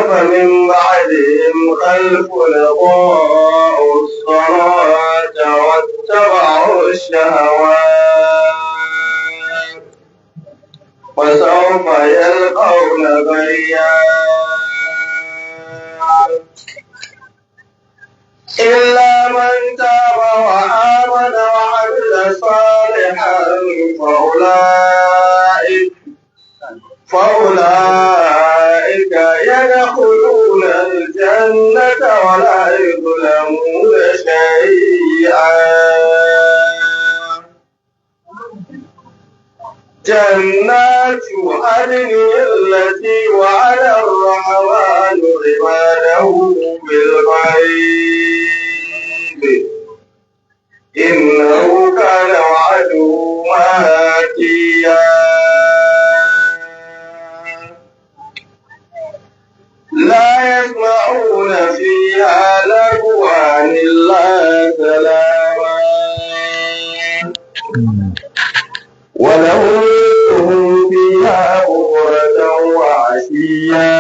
خلف من بعدهم خلف أضاعوا الصلاة واتبعوا الشهوات فسوف يلقون غيا إلا من تاب وآمن وعمل صالحا فأولئك يدخلون الجنة ولا يظلمون شيئا جنات عدن التي وعد الرحمن عباده بالغيب إنه كان وعده ماتيا لا يسمعون فيها لغوا إلا سلاما ولهم فيها بكرة وعشيا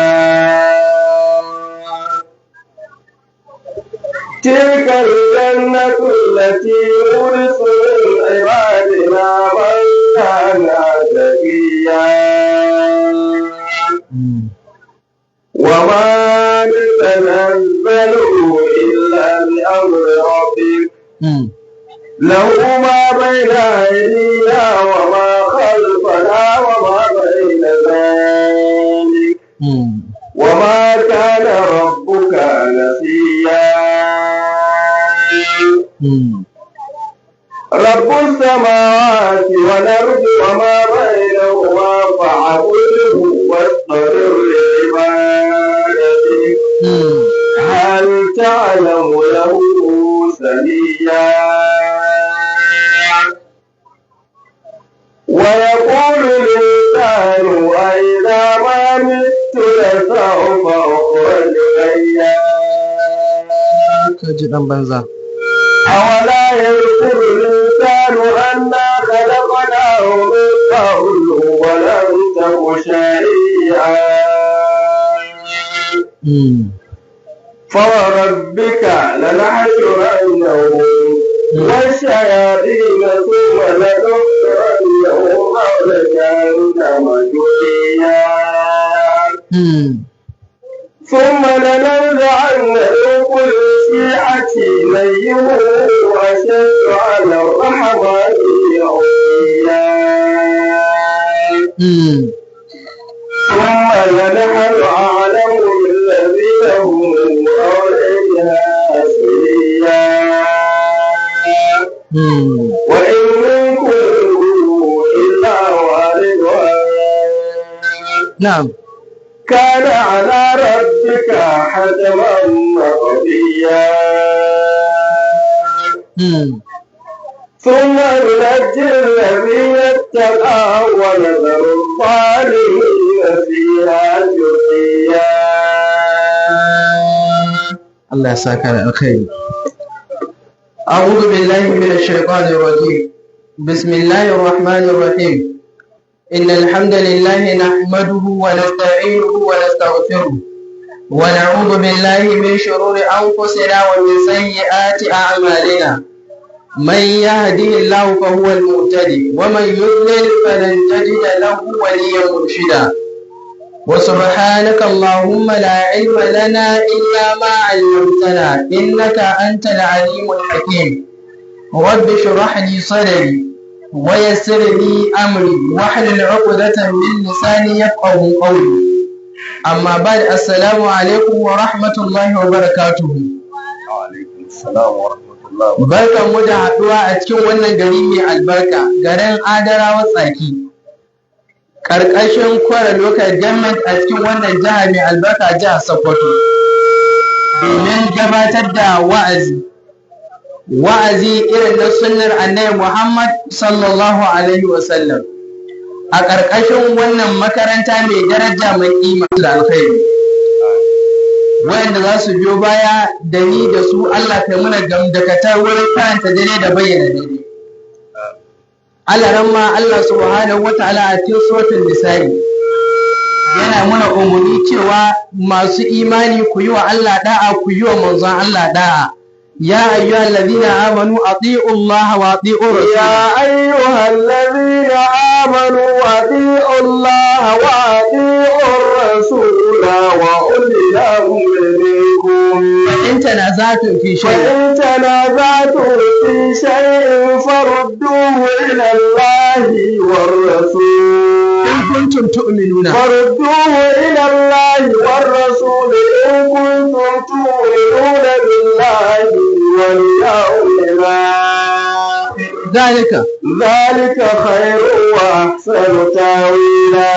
تلك الجنة التي نورث من عبادنا من كان تقيا وما نتنزل إلا بأمر ربك له ما بين أيدينا وما خلفنا وما بين ذلك وما كان ربك نسيا رب السماوات والأرض وما بينهما فاعبده واصطبر لعبادته هل تعلم له سميا ويقول الإنسان أإذا ما مت لسوف أخرج حيا أولا يذكر الإنسان أنا خلقناه من قبل ولم تك شيئا فوربك لنحشرنهم والشياطين ثم لنحشرنهم حول جهنم جثيا ثم لننزعن من كل شيعة من أشد على الرحمن عصيا ثم لنحن أعلم بالذين هم عليها سريا وإن منكم إلا واردها نعم كان على ربك حتما مقضيا ثم ننجي الذين اتقوا ونذر الظالمين فيها جثيا. الله يسعدك على الخير. أعوذ بالله من الشيطان الرجيم. بسم الله الرحمن الرحيم. إن الحمد لله نحمده ونستعينه ونستغفره ونعوذ بالله من شرور أنفسنا ومن سيئات أعمالنا. من يهده الله فهو المهتدي ومن يضلل فلن تجد له وليا مرشدا. وسبحانك اللهم لا علم لنا إلا ما علمتنا إنك أنت العليم الحكيم. رب اشرح لي صدري ويسر لي أمري واحلل عقدة من لساني يفقهوا قولي. أما بعد السلام عليكم ورحمة الله وبركاته. وعليكم السلام ورحمة الله. Barkan mu da haɗuwa a cikin wannan gari mai albarka, garin Adarawa Tsaki, ƙarƙashin Kwara Local Government a cikin wannan jiha mai albarka, jihar Sokoto, domin gabatar da wa'azi irin na sunnar Annabi Muhammad sallallahu alaihi wasallam a ƙarƙashin wannan makaranta mai daraja mai kima da alkhairi. Wayanda za su biyo baya da ni da su Allah kai muna gamdakatar wurin karanta dare da bayyana dare. Allah ramma Allah subhanahu wataala a cikin suratul nisa'i yana muna umarni cewa masu imani ku yi wa Allah da'a, ku yi wa manzon Allah da'a. Ya ayyuhal ladina amanu ati'u Allah wa ati'u rasul. يا أيها الذين آمنوا أطيعوا الله وأطيعوا الرسول وأولي الأمر منكم in tanaza'tum fi shay'in وإن تنازعتم في شيء فردوه إلى الله والرسول in kuntum tu'minuna فردوه إلى الله والرسول إن كنتم تؤمنون بالله واليوم الآخر zalika ذلك خير وأحسن تأويلا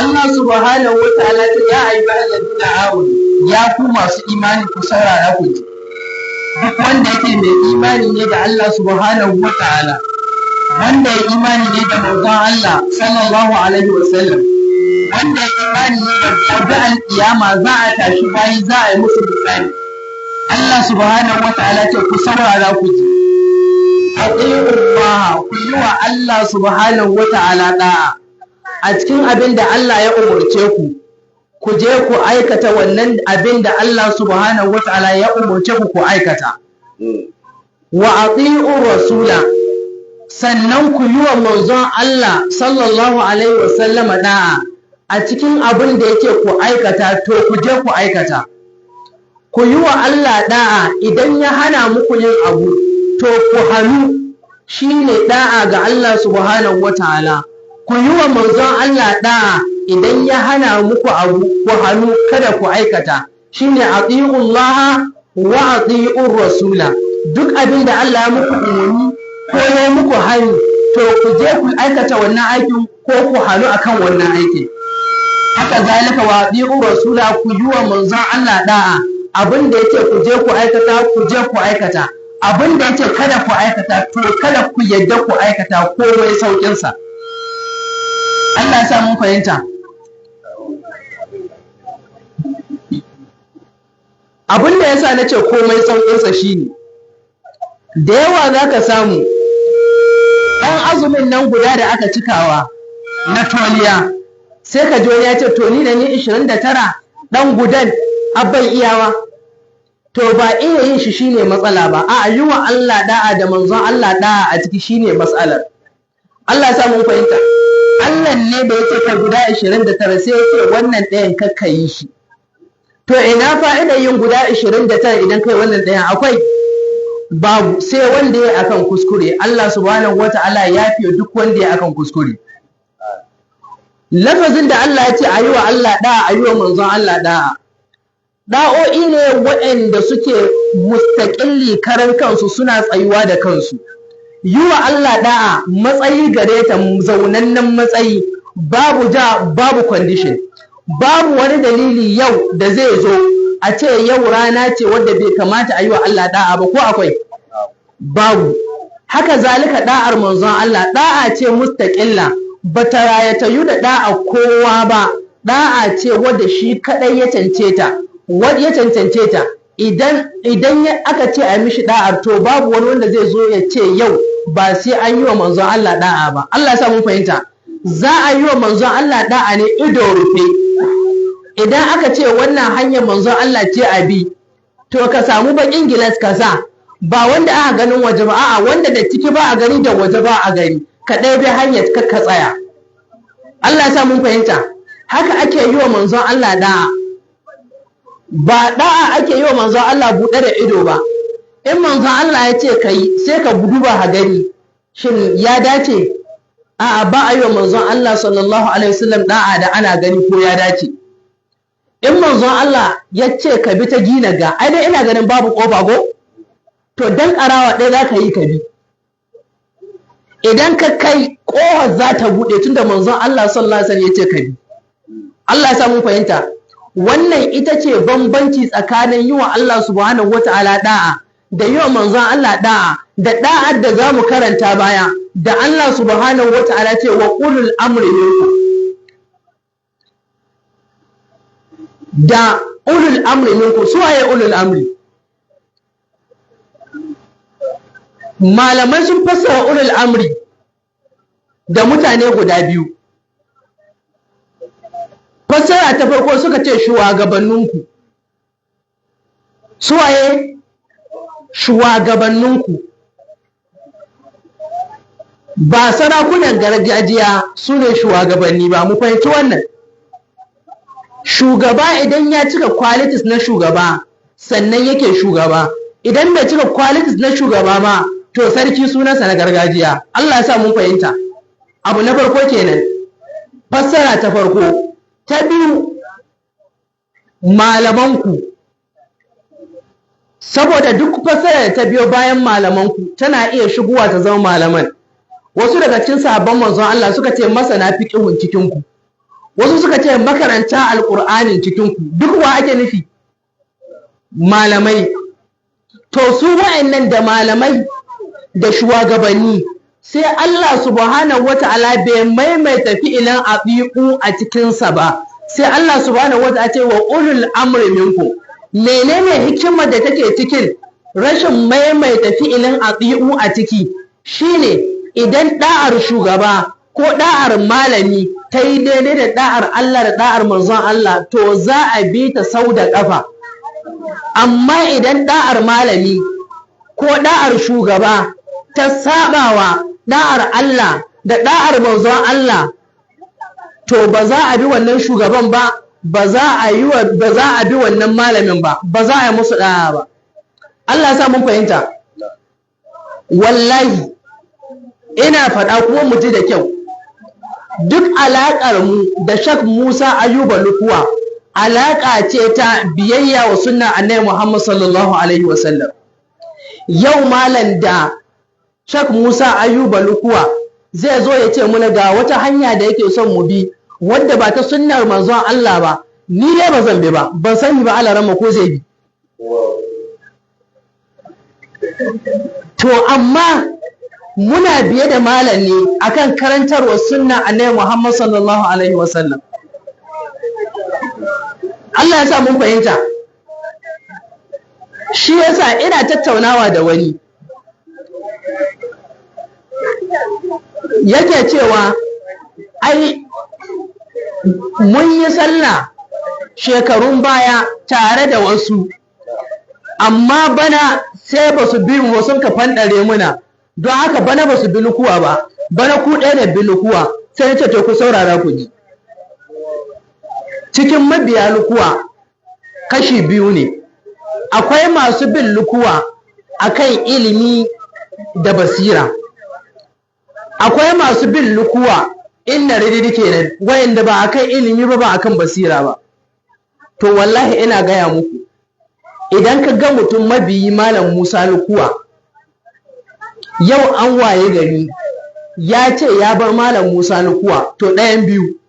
Allah subhanahu wa ta'ala ta ya ayyuhal ladina amanu, ya ku masu imani ku saurara ku ji. Duk wanda yake mai imani ne da Allah subhanahu wa ta'ala, wanda ya imani ne da manzon Allah sallallahu alaihi wa sallam, wanda ya imani ne da gobe alkiyama za a tashi bayi za a yi musu misali. Allah subhanahu wa ta'ala ce ku saurara ku ji. Ati'u Allah, ku yi wa Allah subhanahu wa ta'ala da'a. A cikin abin da Allah ya umarce ku je ku aikata wannan abin da Allah subhanahu wataala ya umarce ku aikata. Wa ati'u rasula, sannan ku yi wa manzon Allah sallallahu alaihi wasallama da'a a cikin abin da yake ku aikata, to ku je ku aikata. Ku yi wa Allah da'a idan ya hana muku yin abu, to ku hannu, shine da'a ga Allah subhanahu wataala. Ku yi wa manzon Allah da'a idan ya hana muku abu, ku hannu kada ku aikata, shine ati'ullaha wa ati'ur rasula. Duk abin da Allah ya muku umarni ko ya muku hani, to ku je ku aikata wannan aikin ko ku hannu akan wannan aikin. Haka zalika wa ati'ur rasula, ku yi wa manzon Allah da'a, abin da yake ku je ku aikata, ku je ku aikata. Abin da yake kada ku aikata, to kada ku yadda ku aikata komai sauƙinsa. Allah ya sa mun fahimta. Abin da yasa nace komai sauƙinsa shine, da yawa za ka samu ɗan azumin nan guda da aka cikawa na toliya, sai ka ji wani ya ce to ni da ni 29 ɗan gudan abban iyawa. To ba iya yin shi shine matsala ba, a'a yi wa Allah da'a da manzon Allah da'a a ciki shine matsalar. Allah ya sa mun fahimta. Allah ne da yake ka guda 29 sai yake wannan ɗayan kakka yi shi. To ina fa'idar yin guda 29 idan kai wannan ɗayan akwai? Babu, sai wanda ya akan kuskure. Allah subhanahu wata'ala ya fiye duk wanda ya akan kuskure. Lafazin da Allah ya ce a yi wa Allah da'a, a yi wa manzon Allah da'a. Da'o'i ne waɗanda suke mustaƙilli karan kansu, suna tsayuwa da kansu. Yi wa Allah da'a matsayi gare ta, zaunannen matsayi, babu ja babu condition. Babu wani dalili yau da zai zo a ce yau rana ce wadda bai kamata a yi wa Allah da'a ba, ko akwai? Babu. Haka zalika da'ar manzon Allah da'a ce mustaƙilla, ba ta rayatayu da da'a kowa ba, da'a ce wadda shi kaɗai ya cancance ta. Idan aka ce a mishi da'ar, to babu wani wanda zai zo ya ce yau ba sai an yi wa manzon Allah da'a ba. Allah ya sa mun fahimta. Za a yi wa manzon Allah da'a ne ido rufe. Idan aka ce wannan hanyar manzon Allah ce a bi, to ka samu baƙin gilas ka sa, ba wanda aka ganin waje ba, a'a wanda da ciki ba a gani da waje ba a gani, ka ɗaya bi hanyar ka tsaya. Allah ya sa mun fahimta. Haka ake yi wa manzon Allah da'a. Ba da'a ake yi wa manzon Allah buɗe da ido ba. In manzon Allah ya ce ka yi, sai ka duba ha gani, shin ya dace? A'a, ba a yi wa manzon Allah sallallahu alaihi wasallam da'a da ana gani ko ya dace. In manzon Allah ya ce ka bi ta gina ga, ai dai ina ganin babu ƙofa go? To dan ƙarawa ɗaya za ka yi ka bi. Idan ka kai, ƙofar za ta buɗe tunda manzon Allah sallallahu alaihi wasallam ya ce ka bi. Allah ya sa mun fahimta. Wannan ita ce bambanci tsakanin yi wa Allah subhanahu wata'ala da'a da yi wa manzon Allah da'a, da da'ar da za mu karanta baya, da Allah subhanahu wata'ala ce wa ulul amri minkum, da ulul amri minkum. Su waye ulul amri? Malamai sun fassara ulul amri da mutane guda biyu. fassara ta farko suka ce shugabanninku. Suwaye? Shugabanninku. Ba sarakunan gargajiya su ne shugabanni ba, mu fahimci wannan. Shugaba idan ya cika qualities na shugaba sannan yake shugaba, idan bai cika qualities na shugaba ma to sarki sunansa na gargajiya. Allah ya sa mun fahimta. Abu na farko kenan, fassara ta farko. Ta biyu, malamanku. Saboda duk fassara da ta biyo bayan malamanku tana iya shigowa ta zama malaman. Wasu daga cikin sahabban manzon Allah suka ce masana fiqhun cikinku, wasu suka ce makaranta alqur'anin cikinku. Duk wa ake nufi? Malamai. To su wa'annan da malamai da shugabanni sai Allah subhanahu wata'ala bai maimaita fi'ilan abi'u a cikinsa ba, sai Allah subhanahu wata'ala ce wa ulul amri minkum. Menene hikimar da take cikin rashin maimaita fi'ilin abi'u a ciki? Shine idan da'ar shugaba ko da'ar malami ta yi daidai da da'ar Allah da da'ar manzon Allah, to za a bi ta sau da ƙafa. Amma idan da'ar malami ko da'ar shugaba ta sabawa da'ar Allah da da'ar manzon Allah, to ba za a bi wannan shugaban ba, ba za a bi wannan malamin ba, ba za a yi musu da'a ba. Allah ya sa mun fahimta. Wallahi ina faɗa kuma mu ji da kyau, duk alaƙar mu da Sheikh Musa Ayuba Lukuwa alaƙa ce ta biyayya wa sunna Annabi Muhammad sallallahu alaihi wasallam. Yau malam da Sheikh Musa Ayuba Lukuwa zai zo ya ce muna ga wata hanya da yake son mu bi wadda ba ta sunnar manzon Allah ba, ni dai ba zan bi ba, ban sani ba Allah rama ko zai bi. To amma muna biye da malam ne akan karantarwar sunna Annabi Muhammad sallallahu alaihi wasallam. Allah ya sa mun fahimta. Shi yasa ina tattaunawa da wani yake cewa ai mun yi sallah shekarun baya tare da wasu, amma bana sai ba su bi mu, sun ka fandare muna, don haka bana ba su bi lukuwa ba, bana ku ɗaya da bi lukuwa. Sai ya ce to ku saurara ku ji, cikin mabiya lukuwa kashi biyu ne. Akwai masu bin lukuwa akan ilimi da basira, akwai masu bin lukuwa inna rididi kenan, wayanda ba akan ilimi ba, ba akan basira ba. To wallahi ina gaya muku, idan ka ga mutum mabiyi malam Musa Lukuwa yau an waye gari ya ce ya bar malam Musa Lukuwa, to ɗayan biyu,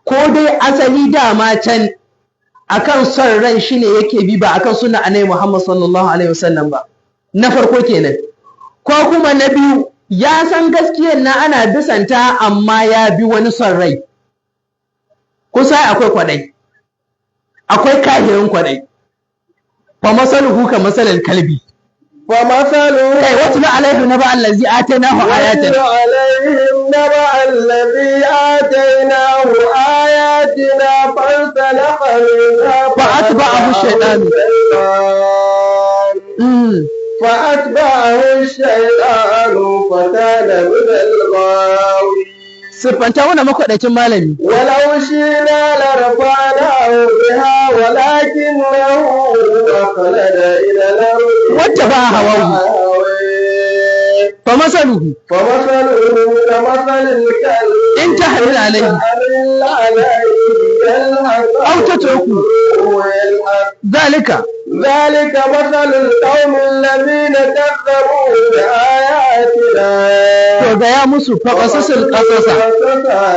ko dai asali dama can akan son ran shi ne yake bi, ba akan sunna Annabi Muhammad sallallahu alaihi wasallam ba, na farko kenan. Ko kuma na biyu, ya san gaskiyar na ana bisanta amma ya bi wani son rai. Kusa akwai kwadai, akwai kahirin kwadai. Fa masaluhu ka masalal kalbi, fa masaluhu kai wasu na alaihi na ba allazi atainahu ayatin, نبأ الذي آتيناه آياتنا فانسلخ منها فأتبعه الشيطان فكان من الغاوين. siffanta wani makwaɗacin malami. ولو شئنا لرفعناه بها ولكنه أخلد إلى الأرض واتبع هواه فمثله كمثل الكلب إن تحمل عليه أو تتركه ذلك مثل القوم الذين كذبوا بآياتنا فبيا مسو فقصص القصص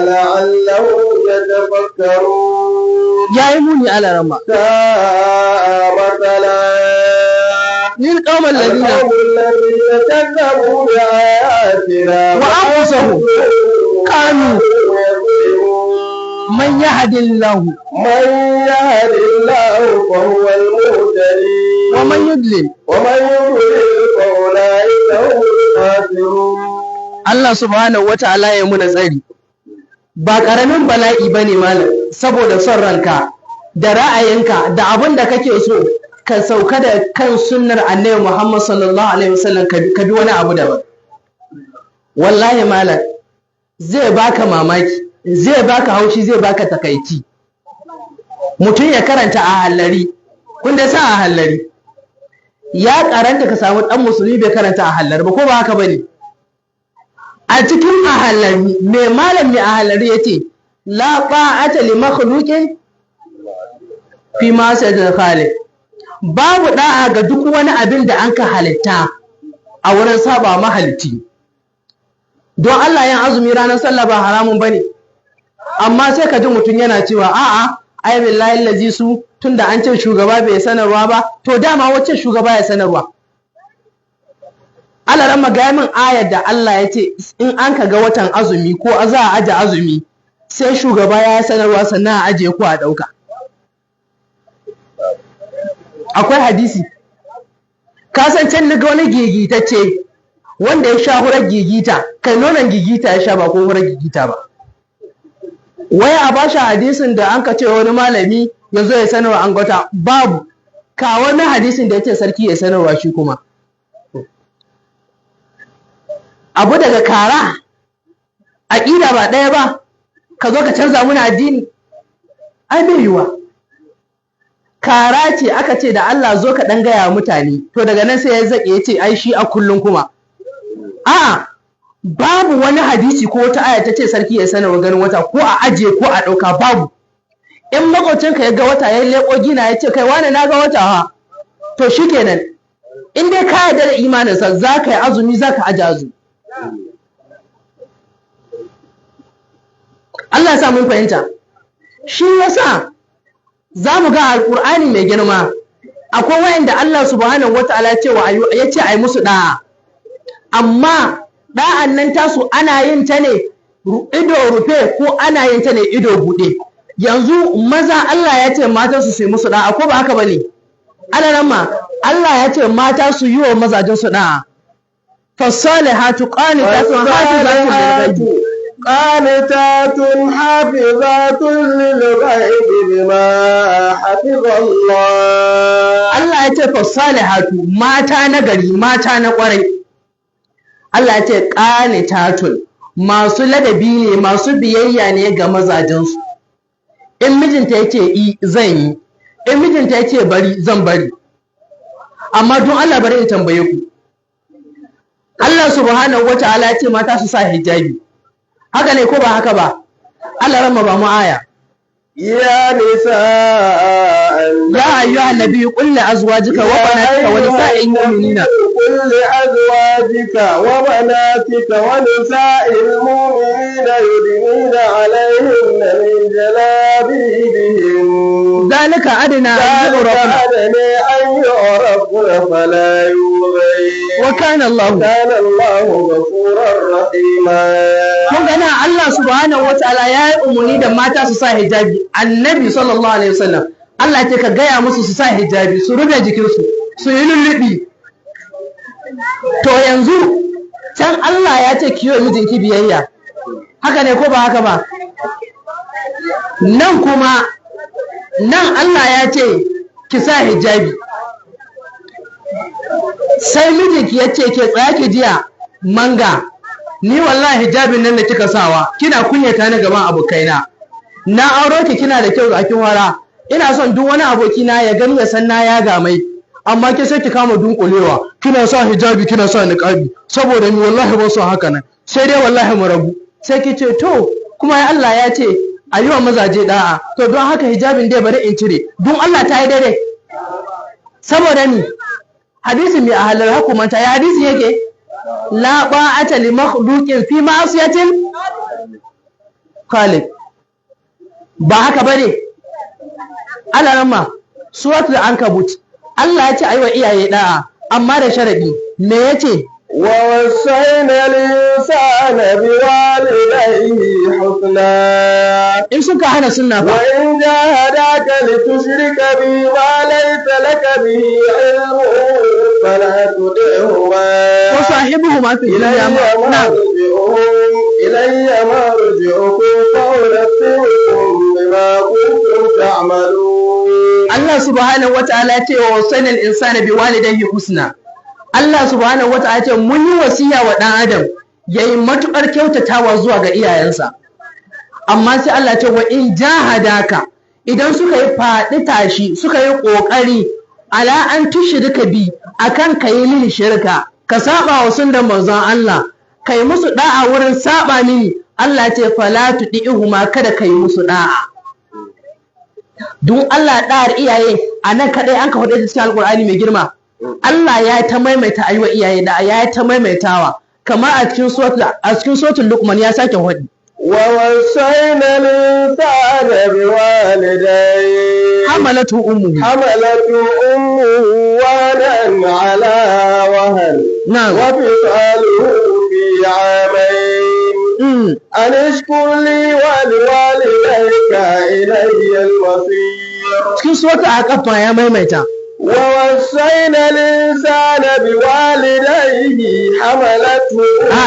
لعلهم يتفكرون. يا يموني على رما مثلا للقوم الذين كذبوا بآياتنا وأنفسهم كانوا من يهد الله فهو المهتدي ومن يضلل فأولئك هم الخاسرون. Allah subhanahu wata'ala ya muna tsari. Ba karamin bala'i bane malam, saboda son ranka da ra'ayinka da abin da kake so ka sauka da kan sunnar annabi Muhammad sallallahu alaihi wasallam ka bi wani abu daban. Wallahi malam zai baka mamaki, zai baka haushi, zai baka takaici. Mutum ya karanta a hallari, kun da sa a hallari ya karanta ka samu dan musulmi bai karanta a hallari ba, ko ba haka bane? A cikin a hallari mai malam mai a hallari yace la ta'ata li makhluqin fi ma sajada khaliq, babu da'a ga duk wani abin da an ka halitta a wurin saba mahalicci. Don Allah yin azumi ranar sallah ba haramun bane, amma sai ka ji mutum yana cewa a'a ai billahi lazi su tunda an ce shugaba bai sanarwa ba, to dama wacce shugaba ya sanarwa? Allah ran magaya min ayar da Allah ya ce in an ka ga watan azumi ko za a aje azumi sai shugaba ya sanarwa sannan a aje ko a dauka. Akwai hadisi ka san can ni ga wani gigitacce wanda ya sha hurar gigita, kai nonon gigita ya sha ba ko hurar gigita ba, wai a bashi hadisin da an ka ce wani malami ya zo ya sanarwa an gwata, babu ka wani hadisin da ya ce sarki ya sanarwa shi kuma abu daga kara aƙida ba ɗaya ba ka zo ka canza muna addini, ai bai yiwa. Kara ce aka ce da Allah zo ka ɗan gaya mutane, to daga nan sai ya zaƙe ya ce ai shi a kullum kuma. A'a, babu wani hadisi ko wata aya ta ce sarki ya sanarwa ganin wata ko a ajiye ko a ɗauka, babu. In maƙwabcinka ya ga wata ya leƙo gina ya ce kai wane na ga wata ha, to shikenan in dai ka yarda da imaninsa za ka yi azumi za ka aje azumi. Allah ya sa mun fahimta. Shi yasa za mu ga alƙur'ani mai girma akwai wayanda Allah subhanahu wataala ya ce ai musu da'a, amma da'an nan tasu ana yin ta ne ido rufe ko ana yin ta ne ido buɗe. Yanzu maza Allah ya ce mata su yi musu da'a, ko ba haka bane? Alaramma Allah ya ce mata su yi wa mazajen su da'a. Fasalihatu qanitatun hafizatun قانتات حافظات للغيب بما حفظ الله. Allah ya ce fasalihatu mata na gari, mata na kwarai. Allah ya ce qanitatun masu ladabi ne, masu biyayya ne ga mazajensu. In mijinta yace i zan yi, in mijinta yace bari zan bari. Amma don Allah bari in tambaye ku. Allah subhanahu wataala ya ce mata su sa hijabi. Haka ne ko ba haka ba? Allah ramma ba mu aya. يا نساء يا أيها النبي قل لأزواجك وبناتك ونساء المؤمنين قل لأزواجك وبناتك ونساء المؤمنين يدنين عليهن من جلابيبهن ذلك أدنى أن يعرفن فلا يؤذين وكان الله غفورا رحيما. kun gana Allah subhanahu wataala ya yi umarni da mata su sa hijabi. Annabi sallallahu alaihi wasallam Allah ya ce ka gaya musu su sa hijabi, su rufe jikinsu, su yi lullubi. To yanzu can Allah ya ce kiyo mijinki biyayya, haka ne ko ba haka ba? Nan kuma nan Allah ya ce ki sa hijabi, sai mijinki ya ce ke tsaya ki jiya manga, ni wallahi hijabin nan da kika sawa kina kunyata ni gaban abokaina, na auro ki kina da kyau ga kin wara, ina son duk wani abokina ya gani ya san na ya gamai, amma ke sai ki kama dunkulewa kina sa hijabi kina sa niqabi, saboda ni wallahi ba so haka nan, sai dai wallahi mu rabu. Sai ki ce to kuma ya Allah ya ce a yi wa mazaje da'a, to don haka hijabin dai bari in cire, don Allah ta yi daidai. Saboda ni hadisi mai ahalar hukumanta ya hadisi yake la ba'ata li makhluqin fi ma'siyatil khaliq, ba haka bane? Alarama suratul ankabut Allah ya ce ayi wa iyaye da'a, amma da sharadi me yace? wa wasaina al-insana biwalidayhi husna. In suka hana sunna fa, wa in jahadaka litushrika bi ma laysa laka bihi ilmun fala tudihuma wa sahibuhuma fi dunya ma'rufan. إلي مرجعكم فأنبئكم بما بما كنتم تعملون. Allah subhanahu wata'ala ya ce wa wasainal insana biwalidayhi husna. Allah subhanahu wata'ala ya ce mun yi wasiya wa dan adam yayi matukar kyautatawa zuwa ga iyayensa. Amma sai Allah ya ce wa in jahadaka, idan suka yi faɗi tashi suka yi ƙoƙari ala an tushrika bi akan ka yi mini shirka, ka saba wa sunnan manzon Allah, kai musu da'a wurin saba mini, Allah ce fala tudi'uhuma, kada kai musu da'a. Don Allah da'ar iyaye a nan kadai an ka faɗe ta cikin Alƙur'ani mai girma. Allah ya ta maimaita ayyuwa iyaye da ya ta maimaitawa, kamar a cikin suratul Luqman ya sake faɗi. ووصينا الإنسان بوالديه حملته أمه وهنا على وهن نعم وفصاله في عامين أن اشكر لي ولوالديك إلي المصير. cikin suratul Aqaf ya maimaita. ووصينا الإنسان بوالديه حملته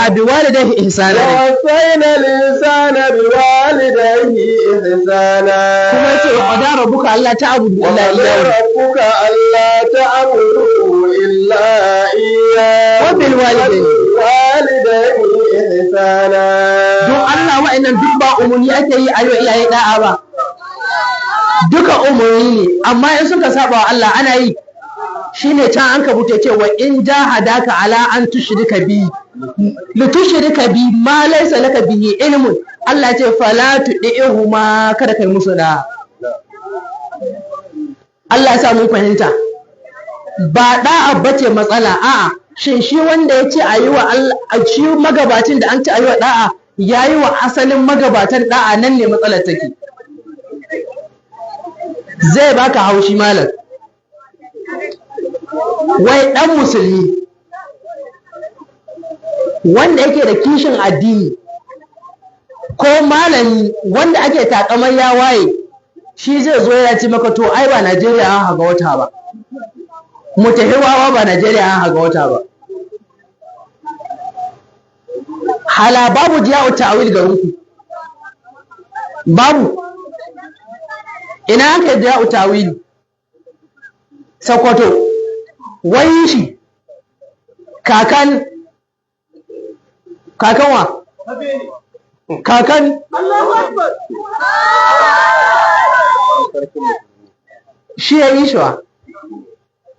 بوالديه إحسانا. ووصينا الإنسان بوالديه إحسانا. كما يقول وقضى ربك ألا تعبدوا إلا إياه. ربك ألا تعبدوا إلا إياه. وبالوالدين إحسانا. don Allah wa'annan duk ba umarni ake yi a yau iyaye da'a ba, duka umarni ne, amma in suka saba wa Allah ana yi. Shine can an kabuta cewa in jahadaka ala an tushrika bi litushrika bi ma laysa laka bihi ilmun, Allah ce fala tudi'uhuma, kada kai musu da. Allah ya sa mun fahimta, ba da'a bace matsala, a'a shin shi wanda ya ce ayi wa Allah, shi magabacin da an ce ayi wa da'a yayi wa asalin magabatan da'a, nan ne matsalar take. Zai baka haushi malam, wai dan musulmi wanda yake da kishin addini ko malami wanda ake takamar ya waye, shi zai zo ya ci maka to ai ba Najeriya an haga wata ba, mutahiwawa ba Najeriya an haga wata ba. Hala babu jiya'u ta'wil garinku, babu. Ina aka yi jiya'u ta'wil? Sokoto, wai shi kakan wa? Kakan shi ya yi shi wa?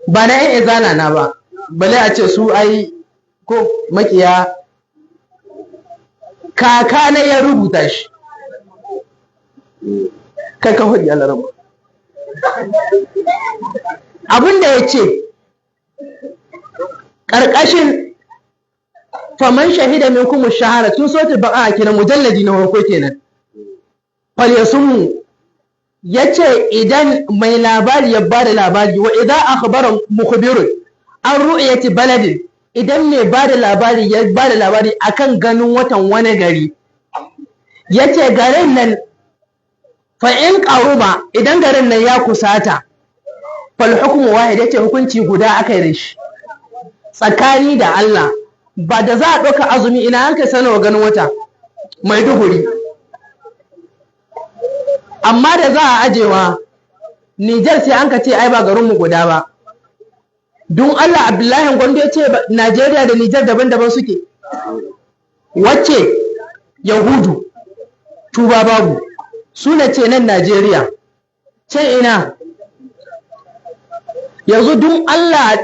Ba na yin izana na ba, bale a ce su ai ko makiya. Kaka na ya rubuta shi, kai ka hudu alarama. Abin da ya ce ƙarƙashin faman shahida min kuma shahara, tun so ta baka kenan mujalladi na farko kenan. Falyasunmu ya ce idan mai labari ya bada labari, wa idan akhbara mukhbirun an ru'yati baladin, idan mai bada labari ya bada labari akan ganin watan wani gari, ya ce garin nan fa in qaruma, idan garin nan ya kusata, fal hukmu wahid, yace hukunci guda aka yi da shi tsakani da Allah. Ba da za a ɗauka azumi ina an kai sanarwa ganin wata Maiduguri, amma da za a ajewa Nijar sai an ka ce ai ba garinmu guda ba. Don Allah Abdullahi Gondo ya ce Najeriya da Nijar daban-daban suke. Wacce Yahudu tuba babu, suna ce nan Najeriya, ce ina. Yanzu don Allah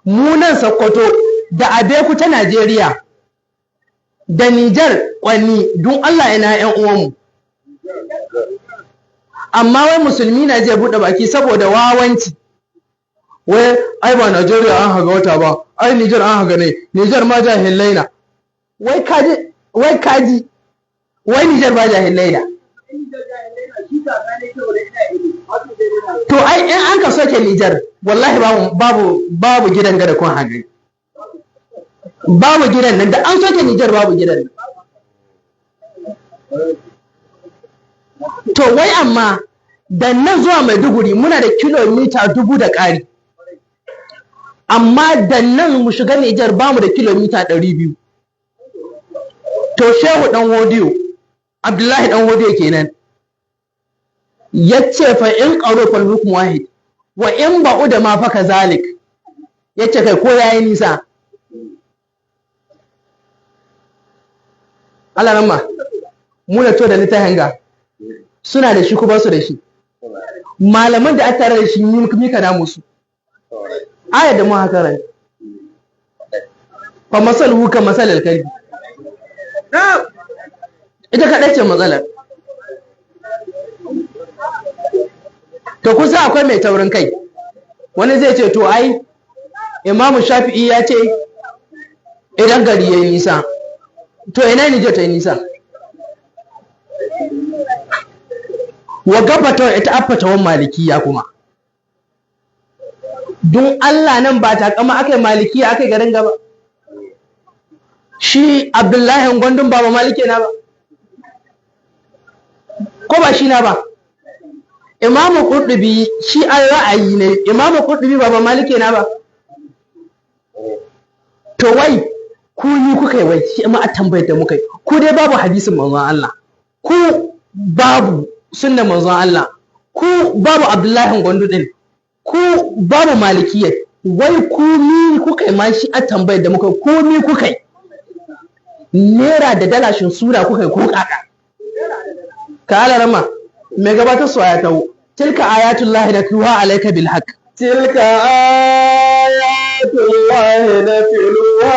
mu nan Sokoto da Abeku ta Najeriya da Nijar Kwanni, don Allah ina ƴan uwanmu. Amma wai musulmi na zai buɗe baki saboda wawanci, wai ai ba Najeriya an haga wata ba, ai Nijar an haga ne, Nijar ma jahilai na. Wai kaji wai Nijar ba jahilai na. To ai in an ka soke Nijar, wallahi babu gidan gada kun hagari, babu gidan nan da an soke Nijar, babu gidan nan. To wai amma da nan zuwa Maiduguri muna da kilomita 1000 da ƙari, amma da nan mu shiga Nijar ba mu da kilomita 200. To Shehu ɗan Hodiyo, Abdullahi ɗan Hodiyo kenan, yace fa in qaro fal hukm wahid wa in ba'u da ma fa kazalik, yace kai ko yayi nisa. Allah ramma mu da to da littafin ga suna da shi ko ba su da shi, malaman da aka tare da shi mika da musu ayar da mu haka ran fa masaluhu ka masalal kalbi, ita kaɗai ce matsalar. To kusa akwai mai taurin kai, wani zai ce to ai Imamu Shafi'i ya ce idan gari ya yi nisa, to ina Nijar ta yi nisa? Wa gabata ita affatawan malikiya kuma, don Allah nan ba ta kama aka yi malikiya aka yi garin gaba. Shi Abdullahi Gwandun ba malike na ba, ko ba shi na ba? Imamu Qurtubi shi an ra'ayi ne, Imamu Qurtubi ba malike na ba? To wai ku ni kuka yi wai shi ma a tambayar da muka yi, ku dai babu hadisin manzon Allah, ku babu sunnan manzon Allah, ku babu Abdullahi Gwandu din, ku babu malikiyya, wai ku ni kuka yi ma shi a tambayar da muka yi, ku ni kuka yi naira da dalashin sura kuka yi ko kaka. Ka alarama mai gabatar su ya tawo, tilka ayatullahi natluha alayka bil haqq, tilka ayatullahi natluha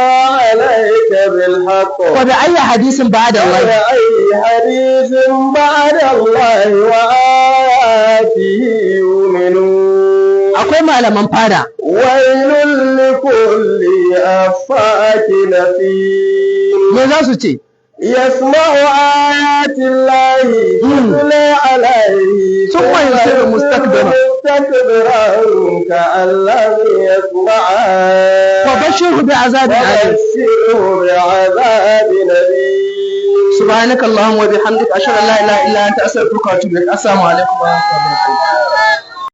alayka bil haqq, wa bi ayyi hadisin ba'da Allah, wa ayyi hadisin ba'da Allah wa ayatihi yu'minun. Akwai malaman fada, wailul likulli affakin athim, me za su ce? yasma'u ayatillahi tutla alayhi thumma yusiru mustakbiran ka'an lam yasma'a, wa bashirhu bi'azabin alim. Subhanakallahumma wa bihamdika ashhadu an la ilaha illa anta astaghfiruka wa atubu ilaik. Assalamu alaikum wa rahmatullahi wa barakatuh.